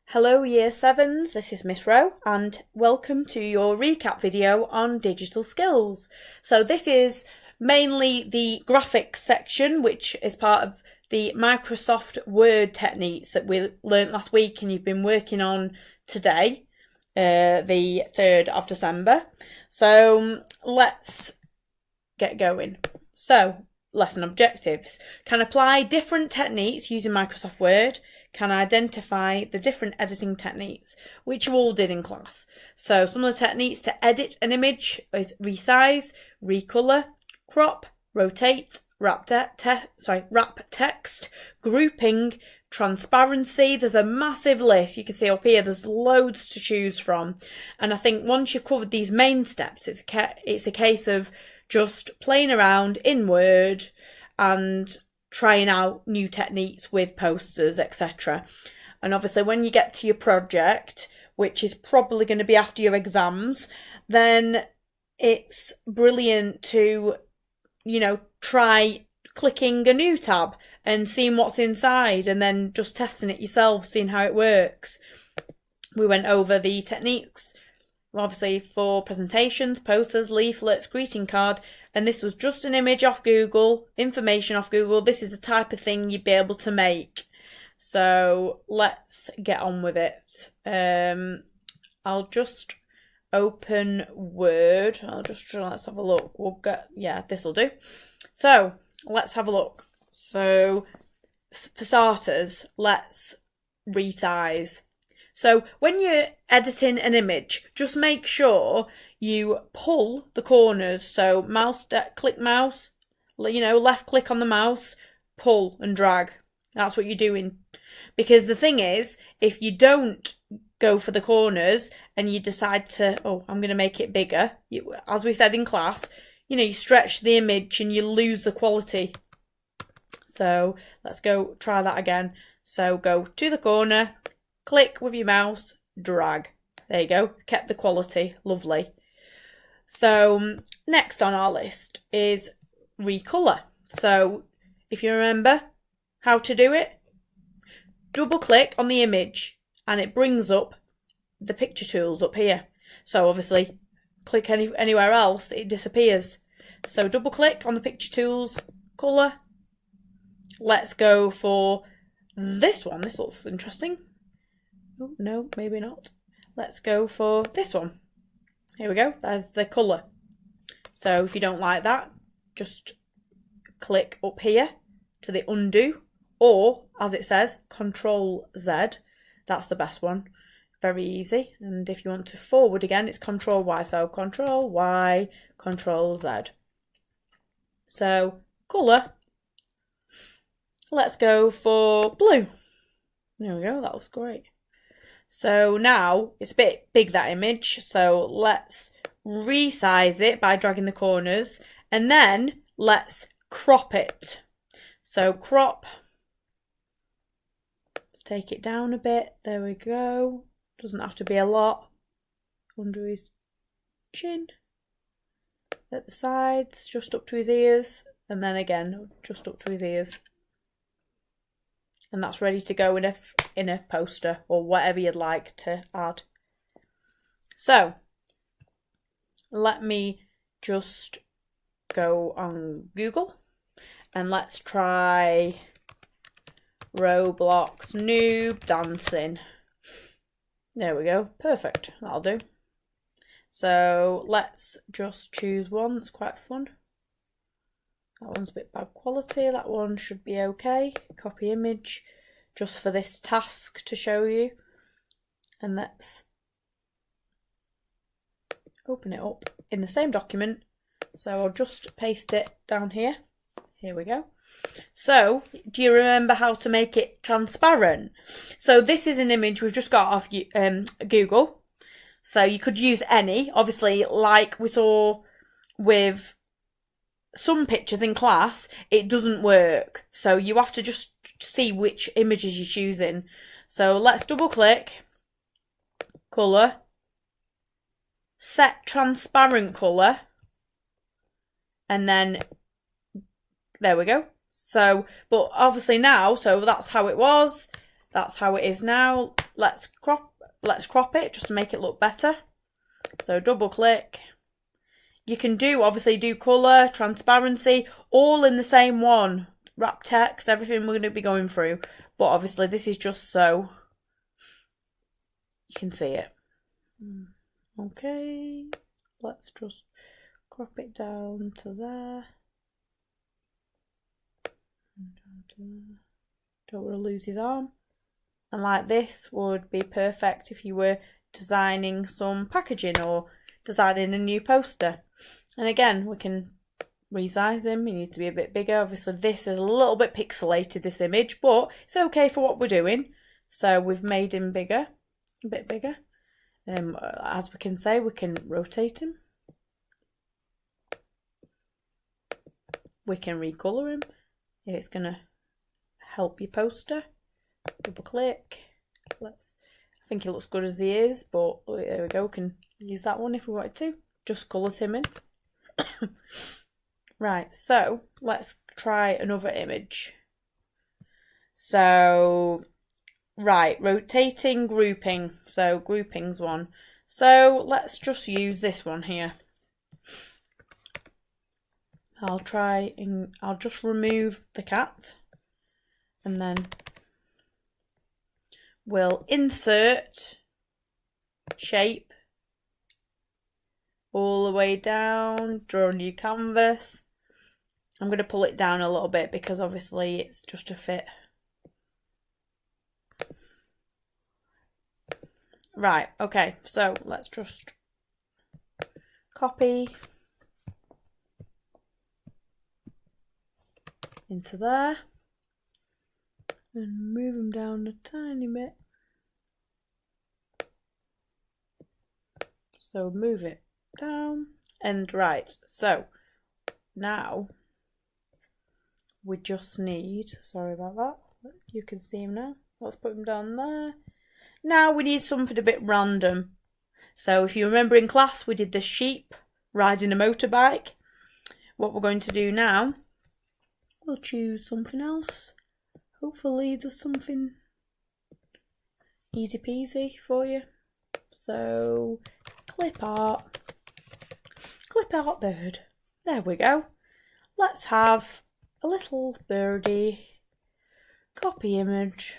Hello Year 7s, this is Miss Rowe and welcome to your recap video on digital skills. So this is mainly the graphics section, which is part of the Microsoft Word techniques that we learnt last week and you've been working on today, the 3rd of December. So let's get going. So lesson objectives: can apply different techniques using Microsoft Word, can identify the different editing techniques, which you all did in class. So some of the techniques to edit an image is resize, recolor, crop, rotate, wrap text, grouping, transparency. There's a massive list. You can see up here, there's loads to choose from. And I think once you've covered these main steps, it's a case of just playing around in Word and trying out new techniques with posters, etc. And obviously when you get to your project, which is probably going to be after your exams, then it's brilliant to, try clicking a new tab and seeing what's inside and then just testing it yourself, seeing how it works. We went over the techniques, obviously, for presentations, posters, leaflets, greeting card, and this was just an image off Google, information off Google. This is the type of thing you'd be able to make. So let's get on with it. I'll just open Word. Let's have a look. This'll do. So let's have a look. So for starters, let's resize. So when you're editing an image, just make sure you pull the corners. So click mouse, left click on the mouse, pull and drag. That's what you're doing. Because the thing is, if you don't go for the corners and you decide to, I'm going to make it bigger, as we said in class, you stretch the image and you lose the quality. So let's go try that again. So go to the corner, click with your mouse, drag. There you go. Kept the quality. Lovely. So next on our list is recolor. So if you remember how to do it, double click on the image and it brings up the picture tools up here. So obviously click anywhere else, it disappears. So double click on the picture tools, color. Let's go for this one. This looks interesting. Oh, no, maybe not. Let's go for this one. Here we go. There's the colour. So if you don't like that, just click up here to the undo, or as it says, Control Z. That's the best one. Very easy. And if you want to forward again, it's Control Y. So Control Y, Control Z. So colour. Let's go for blue. There we go. That looks great. So now it's a bit big, that image, so let's resize it by dragging the corners and then let's crop it. So crop, let's take it down a bit, there we go, doesn't have to be a lot, under his chin, at the sides, just up to his ears, and then again just up to his ears. And that's ready to go in a poster or whatever you'd like to add. So let me just go on Google and let's try Roblox noob dancing. There we go. Perfect. That'll do. So let's just choose one that's quite fun. That one's a bit bad quality, that one should be okay. Copy image, just for this task to show you. And let's open it up in the same document. So I'll just paste it down here. Here we go. So, do you remember how to make it transparent? So this is an image we've just got off Google. So you could use any, obviously, like we saw with some pictures in class, it doesn't work. So you have to just see which images you're choosing. So let's double click, colour, set transparent colour, and then there we go. So, but obviously now, so that's how it was, that's how it is now. let's crop it just to make it look better. So double click. You can obviously do colour, transparency, all in the same one. Wrap text, everything we're going to be going through. But obviously this is just so you can see it. Okay, let's just crop it down to there. Don't want to lose his arm. And like this would be perfect if you were designing some packaging or designing a new poster. And again, we can resize him. He needs to be a bit bigger. Obviously this is a little bit pixelated, this image, but it's okay for what we're doing. So we've made him bigger, a bit bigger. As we can say, we can rotate him. We can recolour him. It's going to help your poster. Double click. I think he looks good as he is, but there we go. We can use that one if we wanted to. Just colours him in. Right, so let's try another image. So, right, rotating grouping. So grouping's one. So let's just use this one here. I'll just remove the cat, and then we'll insert shape all the way down, draw a new canvas. I'm going to pull it down a little bit because obviously it's just a fit. Right, okay, so let's just copy into there and move them down a tiny bit. So move it down and right. So now we just need, sorry about that, you can see him now. Let's put him down there. Now we need something a bit random. So if you remember in class, we did the sheep riding a motorbike. What we're going to do now, we'll choose something else. Hopefully there's something easy peasy for you. So clip art bird. There we go. Let's have a little birdie. Copy image.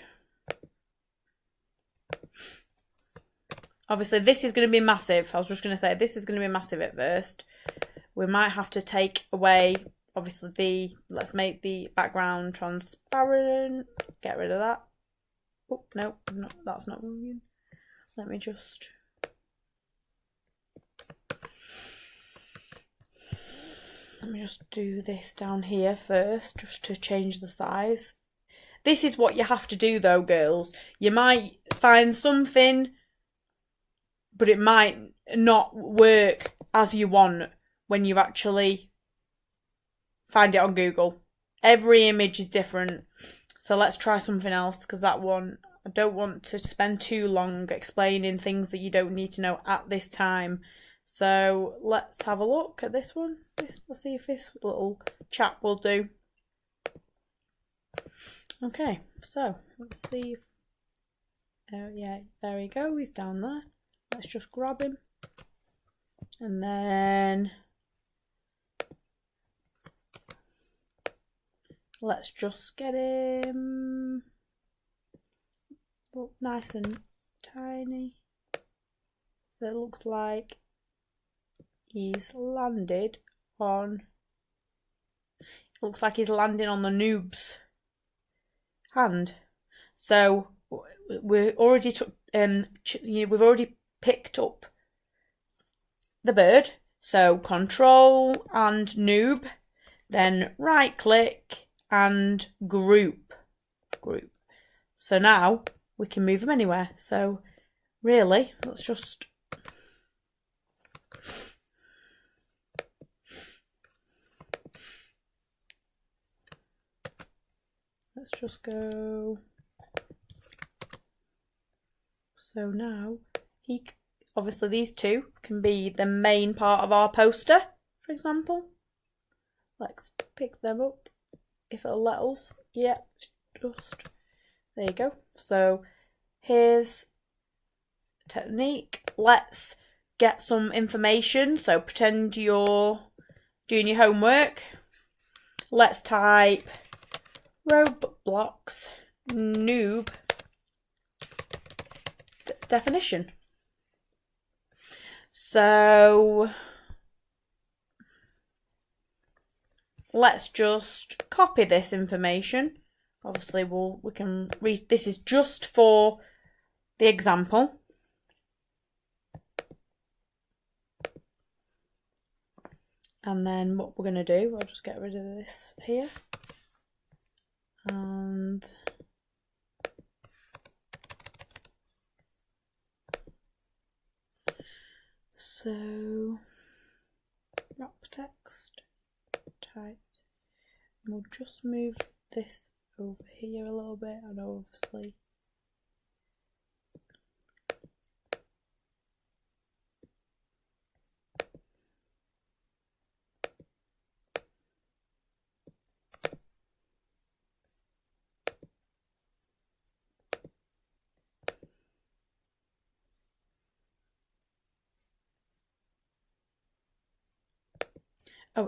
Obviously this is going to be massive. I was just going to say this is going to be massive at first. We might have to take away, obviously, let's make the background transparent. Get rid of that. Oh, no, that's not moving. Let me just... do this down here first, just to change the size. This is what you have to do though, girls. You might find something, but it might not work as you want when you actually find it on Google. Every image is different. So let's try something else, because that one, I don't want to spend too long explaining things that you don't need to know at this time. So let's have a look at this one. Let's see if this little chap will do. Okay, so let's see if... yeah, there we go. He's down there. Let's just grab him. And then... let's just get him nice and tiny. So it looks like he's landed on... it looks like he's landing on the noob's hand. So we already took we've already picked up the bird. So control and noob, then right click and group. So now we can move them anywhere. So really, let's just go. So now obviously these two can be the main part of our poster, for example. Let's pick them up if it'll let us. Yeah, just there you go. So here's technique. Let's get some information. So pretend you're doing your homework. Let's type Roblox noob definition. So let's just copy this information. Obviously we can read, this is just for the example. And then what we're going to do, I'll just get rid of this here. And so wrap text type. We'll just move this over here a little bit. I know obviously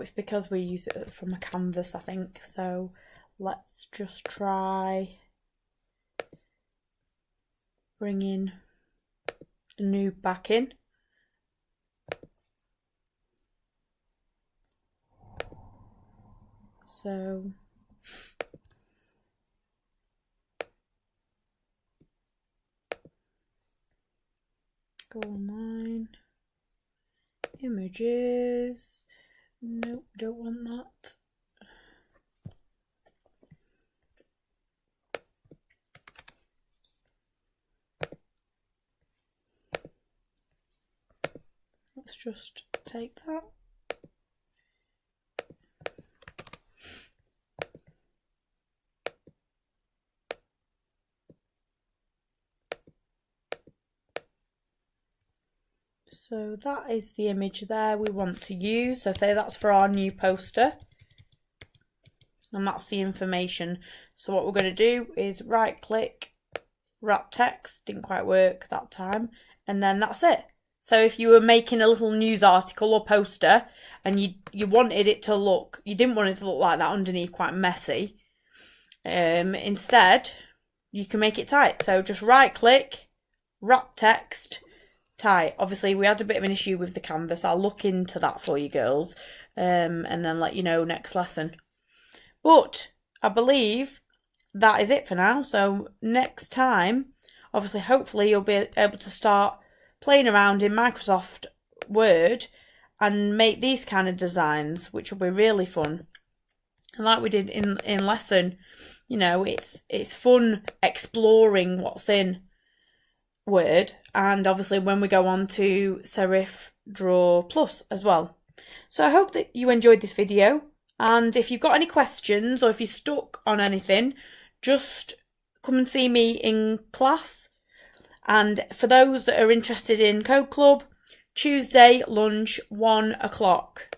it's because we use it from a canvas, I think. So let's just try bringing the noob back in. So go online, images. Nope, don't want that. Let's just take that. So that is the image there we want to use. So say that's for our new poster. And that's the information. So what we're going to do is right click, wrap text, didn't quite work that time. And then that's it. So if you were making a little news article or poster and you wanted it to look, you didn't want it to look like that underneath, quite messy. Instead, you can make it tight. So just right click, wrap text, tight. Obviously we had a bit of an issue with the canvas. I'll look into that for you girls and then let you know next lesson. But I believe that is it for now. So next time, obviously hopefully you'll be able to start playing around in Microsoft Word and make these kind of designs, which will be really fun. And like we did in lesson, you know, it's fun exploring what's in Word, and obviously when we go on to Serif Draw Plus as well. So I hope that you enjoyed this video, and if you've got any questions or if you're stuck on anything, just come and see me in class. And for those that are interested in Code Club, Tuesday lunch 1 o'clock.